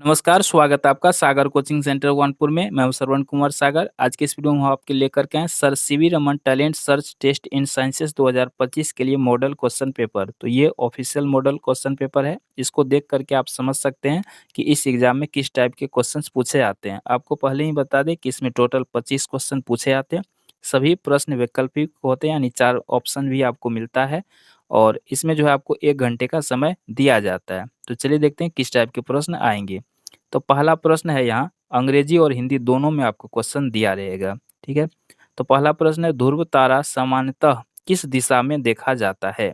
नमस्कार, स्वागत है आपका सागर कोचिंग सेंटर कानपुर में। मैं हूं श्रवण कुमार सागर। आज के इस वीडियो में हम आपके लेकर के हैं sir C V Raman talent search test in sciences 2025 के लिए मॉडल क्वेश्चन पेपर। तो ये ऑफिशियल मॉडल क्वेश्चन पेपर है। इसको देख करके आप समझ सकते हैं कि इस एग्जाम में किस टाइप के क्वेश्चंस पूछे जाते हैं। आपको पहले ही बता दें कि इसमें टोटल 25 क्वेश्चन पूछे जाते हैं। सभी प्रश्न वैकल्पिक होते हैं, यानी 4 ऑप्शन भी आपको मिलता है और इसमें जो है आपको 1 घंटे का समय दिया जाता है। तो चलिए देखते हैं किस टाइप के प्रश्न आएँगे। तो पहला प्रश्न है यहाँ, अंग्रेजी और हिंदी दोनों में आपको क्वेश्चन दिया रहेगा, ठीक है? तो पहला प्रश्न है, ध्रुव तारा सामान्यतः किस दिशा में देखा जाता है?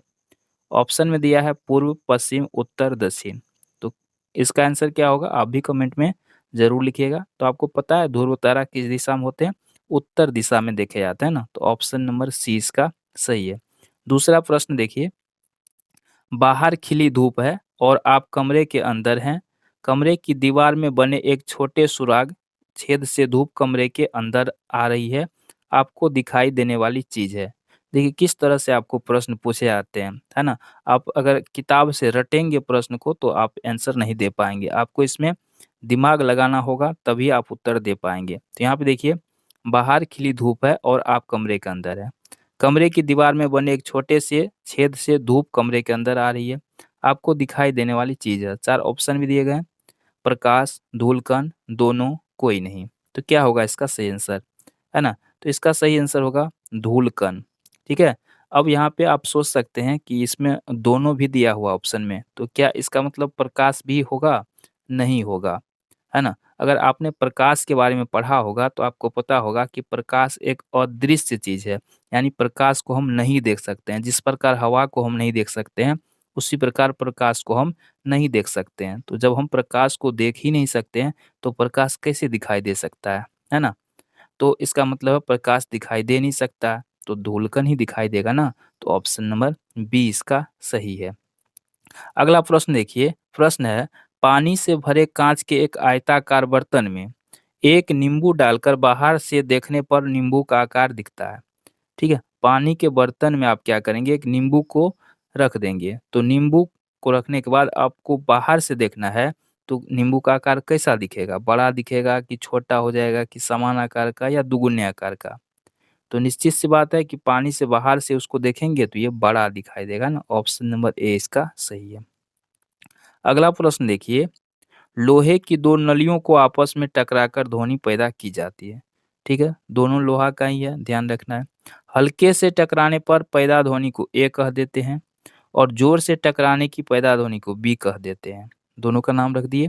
ऑप्शन में दिया है पूर्व, पश्चिम, उत्तर, दक्षिण। तो इसका आंसर क्या होगा? आप भी कमेंट में ज़रूर लिखिएगा। तो आपको पता है ध्रुव तारा किस दिशा में होते हैं? उत्तर दिशा में देखे जाते हैं ना, तो ऑप्शन नंबर सी इसका सही है। दूसरा प्रश्न देखिए, बाहर खिली धूप है और आप कमरे के अंदर हैं। कमरे की दीवार में बने एक छोटे सुराग छेद से धूप कमरे के अंदर आ रही है। आपको दिखाई देने वाली चीज़ है। देखिए किस तरह से आपको प्रश्न पूछे जाते हैं, है ना? आप अगर किताब से रटेंगे प्रश्न को तो आप आंसर नहीं दे पाएँगे। आपको इसमें दिमाग लगाना होगा तभी आप उत्तर दे पाएँगे। तो यहाँ पे देखिए, बाहर खिली धूप है और आप कमरे के अंदर हैं। कमरे की दीवार में बने एक छोटे से छेद से धूप कमरे के अंदर आ रही है। आपको दिखाई देने वाली चीज़ है। 4 ऑप्शन भी दिए गए हैं, प्रकाश, धूलकण, दोनों, कोई नहीं। तो क्या होगा इसका सही आंसर, है ना? तो इसका सही आंसर होगा धूलकण, ठीक है? अब यहाँ पे आप सोच सकते हैं कि इसमें दोनों भी दिया हुआ ऑप्शन में, तो क्या इसका मतलब प्रकाश भी होगा? नहीं होगा, है ना? अगर आपने प्रकाश के बारे में पढ़ा होगा तो आपको पता होगा कि प्रकाश एक अदृश्य चीज़ है, यानी प्रकाश को हम नहीं देख सकते हैं। जिस प्रकार हवा को हम नहीं देख सकते हैं, उसी प्रकार प्रकाश को हम नहीं देख सकते हैं। तो जब हम प्रकाश को देख ही नहीं सकते हैं, तो प्रकाश कैसे दिखाई दे सकता है ना? तो इसका मतलब है प्रकाश दिखाई दे नहीं सकता, तो धूलकण ही दिखाई देगा ना, तो ऑप्शन नंबर बी इसका सही है। अगला प्रश्न देखिए, प्रश्न है, पानी से भरे कांच के एक आयताकार बर्तन में एक नींबू डालकर बाहर से देखने पर नींबू का आकार दिखता है, ठीक है? पानी के बर्तन में आप क्या करेंगे, एक नींबू को रख देंगे। तो नींबू को रखने के बाद आपको बाहर से देखना है, तो नींबू का आकार कैसा दिखेगा? बड़ा दिखेगा कि छोटा हो जाएगा कि समान आकार का या दुगुने आकार का? तो निश्चित सी बात है कि पानी से बाहर से उसको देखेंगे तो ये बड़ा दिखाई देगा ना, ऑप्शन नंबर ए इसका सही है। अगला प्रश्न देखिए, लोहे की 2 नलियों को आपस में टकराकर ध्वनि पैदा की जाती है, ठीक है? दोनों लोहा का ही है, ध्यान रखना है। हल्के से टकराने पर पैदा ध्वनि को ए कह देते हैं और जोर से टकराने की पैदा ध्वनि को बी कह देते हैं। दोनों का नाम रख दिए।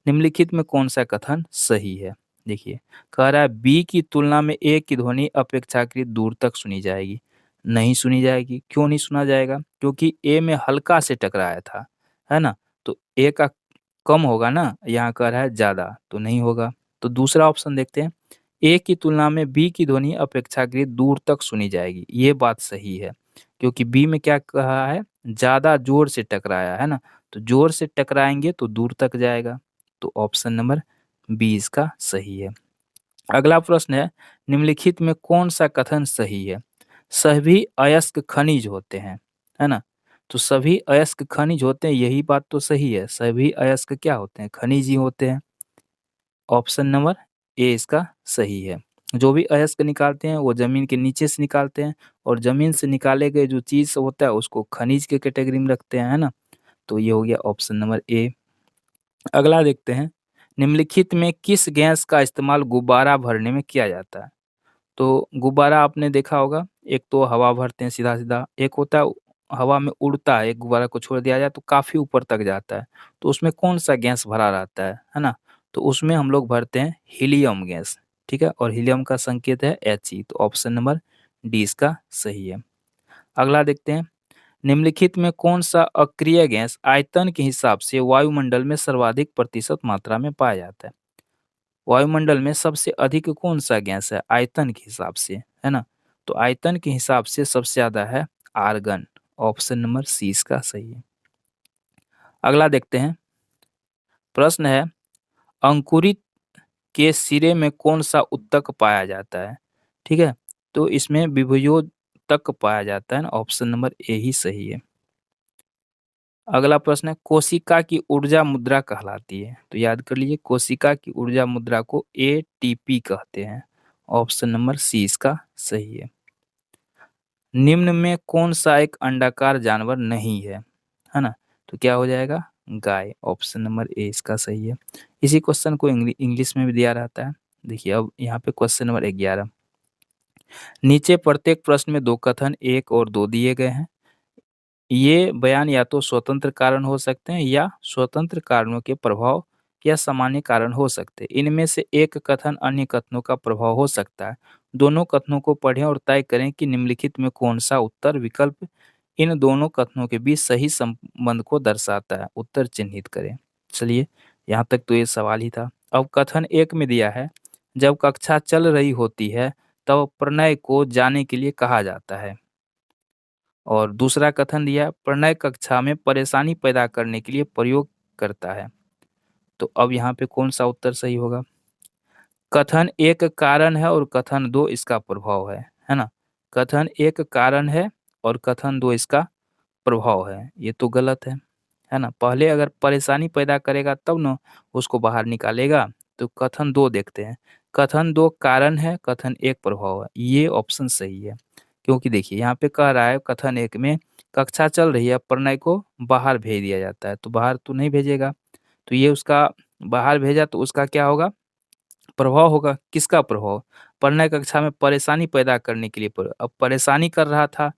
निम्नलिखित में कौन-सा कथन सही है? देखिए, कह रहा है बी की तुलना में ए की ध्वनि अपेक्षाकृत दूर तक सुनी जाएगी। नहीं सुनी जाएगी, क्यों नहीं सुना जाएगा? क्योंकि ए में हल्का से टकराया था, है ना? तो ए का कम होगा ना, यहाँ कह रहा है ज़्यादा, तो नहीं होगा। तो दूसरा ऑप्शन देखते हैं, ए की तुलना में बी की ध्वनि अपेक्षाकृत दूर तक सुनी जाएगी, ये बात सही है। क्योंकि बी में क्या कहा है, ज़्यादा ज़ोर से टकराया, है ना? तो ज़ोर से टकराएँगे तो दूर तक जाएगा, तो ऑप्शन नंबर बी इसका सही है। अगला प्रश्न है, निम्नलिखित में कौन-सा कथन सही है? सभी अयस्क खनिज होते हैं, है ना? तो सभी अयस्क खनिज होते हैं, यही बात तो सही है। सभी अयस्क क्या होते हैं? खनिज ही होते हैं। ऑप्शन नंबर ए इसका सही है। जो भी अयस्क निकालते हैं वो ज़मीन के नीचे से निकालते हैं और ज़मीन से निकाले गए जो चीज़ होता है उसको खनिज के कैटेगरी में रखते हैं, है ना? तो ये हो गया ऑप्शन नंबर ए। अगला देखते हैं, निम्नलिखित में किस गैस का इस्तेमाल गुब्बारा भरने में किया जाता है? तो गुब्बारा आपने देखा होगा, एक तो हवा भरते हैं सीधा-सीधा, एक होता है हवा में उड़ता है, एक गुब्बारा को छोड़ दिया जाए तो काफ़ी ऊपर तक जाता है। तो उसमें कौन-सा गैस भरा रहता है ना? तो उसमें हम लोग भरते हैं हीलियम गैस, ठीक है? और हीलियम का संकेत है He, तो ऑप्शन नंबर डी इसका सही है। अगला देखते हैं, निम्नलिखित में कौन-सा अक्रिय गैस आयतन के हिसाब से वायुमंडल में सर्वाधिक प्रतिशत मात्रा में पाया जाता है? वायुमंडल में सबसे अधिक कौन-सा गैस है आयतन के हिसाब से, है ना? तो आयतन के हिसाब से सबसे ज़्यादा है आर्गन, ऑप्शन नंबर सी इसका सही है। अगला देखते हैं, प्रश्न है, अंकुरित के सिरे में कौन-सा उत्तक पाया जाता है? ठीक है? तो इसमें विभुयोतक पाया जाता है ना, ऑप्शन नंबर ए ही सही है। अगला प्रश्न है, कोशिका की ऊर्जा मुद्रा कहलाती है। तो याद कर लीजिए, कोशिका की ऊर्जा मुद्रा को एटीपी कहते हैं। ऑप्शन नंबर सी इसका सही है। निम्न में कौन सा एक अंडाकार जानवर नहीं है ना? तो क्या हो जाएगा? गाय। ऑप्शन नंबर ए इसका सही है। इसी क्वेश्चन को इंग्लिश में भी दिया रहता है। देखिए अब यहाँ पे क्वेश्चन नंबर 11, नीचे प्रत्येक प्रश्न में दो कथन 1 और 2 दिए गए हैं। ये बयान या तो स्वतंत्र कारण हो सकते हैं या स्वतंत्र कारणों के प्रभाव या सामान्य कारण हो सकते हैं। इनमें से एक कथन अन्य कथनों का प्रभाव हो सकता है। दोनों कथनों को पढ़ें और तय करें कि निम्नलिखित में कौन सा उत्तर विकल्प इन दोनों कथनों के बीच सही संबंध को दर्शाता है। उत्तर चिन्हित करें। चलिए, यहाँ तक तो ये सवाल ही था। अब कथन 1 में दिया है, जब कक्षा चल रही होती है तब प्रणय को जाने के लिए कहा जाता है। और दूसरा कथन दिया है, प्रणय कक्षा में परेशानी पैदा करने के लिए प्रयोग करता है। तो अब यहाँ पे कौन सा उत्तर सही होगा? कथन 1 कारण है और कथन 2 इसका प्रभाव है ना? कथन 1 कारण है और कथन 2 इसका प्रभाव है। ये तो गलत है ना? पहले अगर परेशानी पैदा करेगा तब ना उसको बाहर निकालेगा। तो कथन 2 देखते हैं। कथन 2 कारण है, कथन 1 प्रभाव है। ये ऑप्शन सही है। क्योंकि देखिए यहाँ पे कह रहा है कथन 1 में कक्षा चल रही है, प्रणय को बाहर भेज दिया जाता है। तो बाहर तो नहीं भेजेगा। तो ये उसका बाहर भेजा तो उसका क्या होगा? प्रभाव होगा। किसका प्रभाव? प्रणय कक्षा में परेशानी पैदा करने के लिए अब परेशानी कर रहा था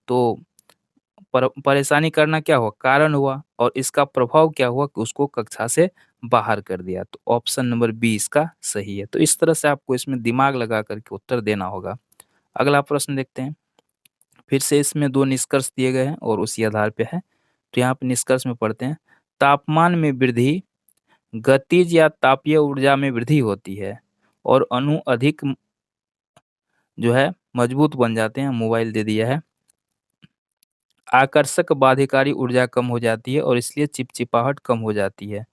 तो परेशानी करना क्या हुआ? कारण हुआ। और इसका प्रभाव क्या हुआ कि उसको कक्षा से बाहर कर दिया। तो ऑप्शन नंबर बी इसका सही है। तो इस तरह से आपको इसमें दिमाग लगा करके उत्तर देना होगा। अगला प्रश्न देखते हैं। फिर से इसमें 2 निष्कर्ष दिए गए हैं और उसी आधार पे है। तो यहाँ पे निष्कर्ष में पढ़ते हैं। तापमान में वृद्धि गतिज या तापीय ऊर्जा में वृद्धि होती है और अणु अधिक जो है मजबूत बन जाते हैं। मोबाइल दे दिया है। आकर्षक बाध्यकारी ऊर्जा कम हो जाती है और इसलिए चिपचिपाहट कम हो जाती है।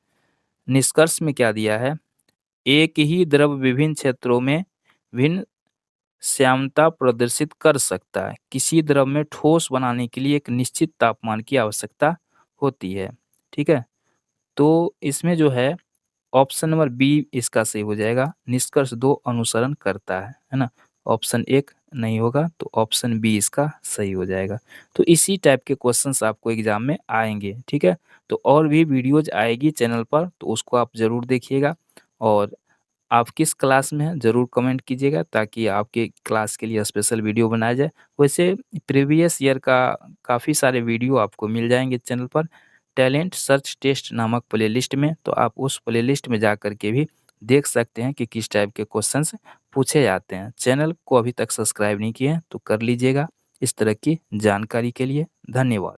निष्कर्ष में क्या दिया है? एक ही द्रव विभिन्न क्षेत्रों में भिन्न श्यानता प्रदर्शित कर सकता है। किसी द्रव में ठोस बनाने के लिए एक निश्चित तापमान की आवश्यकता होती है। ठीक है? तो इसमें जो है ऑप्शन नंबर बी इसका सही हो जाएगा। निष्कर्ष 2 अनुसरण करता है ना? ऑप्शन 1 नहीं होगा तो ऑप्शन बी इसका सही हो जाएगा। तो इसी टाइप के क्वेश्चंस आपको एग्जाम में आएँगे, ठीक है? तो और भी वीडियोज़ आएगी चैनल पर तो उसको आप ज़रूर देखिएगा। और आप किस क्लास में हैं ज़रूर कमेंट कीजिएगा ताकि आपके क्लास के लिए स्पेशल वीडियो बनाया जाए। वैसे प्रीवियस ईयर का काफ़ी सारे वीडियो आपको मिल जाएँगे चैनल पर टैलेंट सर्च टेस्ट नामक प्लेलिस्ट में। तो आप उस प्लेलिस्ट में जा कर के भी देख सकते हैं कि किस टाइप के क्वेश्चंस पूछे जाते हैं। चैनल को अभी तक सब्सक्राइब नहीं किए हैं तो कर लीजिएगा इस तरह की जानकारी के लिए। धन्यवाद।